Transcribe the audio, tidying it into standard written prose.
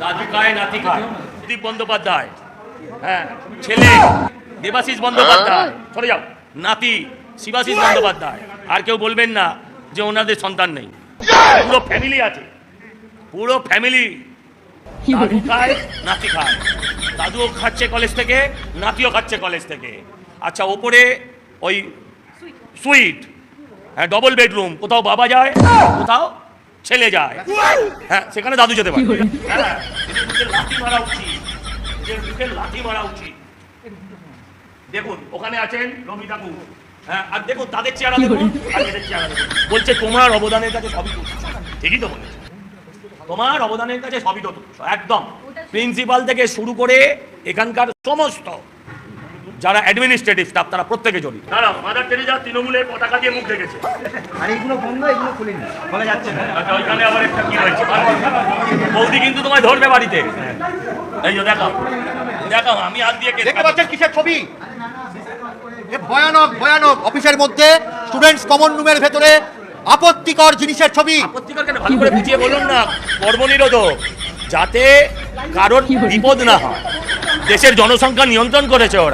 দাদু খায়, নাতি খায়। দীপ বন্দ্যোপাধ্যায়, হ্যাঁ, ছেলে দেবাশিস বন্দ্যোপাধ্যায়, সরে যাও, নাতি শিবাশিস বন্দ্যোপাধ্যায়। আর কেউ বলবেন না যে ওনাদের সন্তান নেই, পুরো ফ্যামিলি আছে, পুরো ফ্যামিলি। দাদু খায়, নাতি খায়, দাদুও খাচ্ছে কলেজ থেকে, নাতিও খাচ্ছে কলেজ থেকে। আচ্ছা, ওপরে ওই সুইট, হ্যাঁ, ডবল বেডরুম, কোথাও বাবা যায়, কোথাও ছেলে যায়, হ্যাঁ, সেখানে দাদু যেতে পারে। হ্যাঁ, এদের মুখে লাথি মারা উচিত, এদের মুখে লাথি মারা উচিত। দেখুন ওখানে আছেন রবি ঠাকুর, হ্যাঁ, আর দেখুন তাদের চেহারা দেখুন, আর এদের চেহারা দেখুন। বলছে তোমার অবদানের কাছে সবই তুচ্ছ। ঠিকই তো বলেছে, তোমার অবদানের কাছে সবই তো তুচ্ছ, একদম। প্রিন্সিপাল থেকে শুরু করে এখানকার সমস্ত যারা অ্যাডমিনিস্ট্রেটিভ স্টাফ তারা প্রত্যেকে জড়িত। তারা মাদার টেরেসা তৃণমূলের পতাকা দিয়ে মুখ দেখেছে। আর এইগুলো বন্ধ, এগুলো খুলিনি, বলা যাচ্ছে না। আচ্ছা, ওইখানে আবার একটা কি হয়েছে, বৌদি কিন্তু তোমায় ধরবে বাড়িতে। এই যে দেখাও, দেখাও, আমি হাত দিয়ে দেখতে পাচ্ছেন কিসের ছবি? এ ভয়ানক ভয়ানক। অফিসের মধ্যে স্টুডেন্টস কমন রুমের ভেতরে আপত্তিকর জিনিসের ছবি। আপত্তিকর কেন, ভালো করে বুঝিয়ে বলুন না। কর্মনিরোধক, যাতে কারোর বিপদ না হয়। দেশের জনসংখ্যা নিয়ন্ত্রণ করেছে ওরা।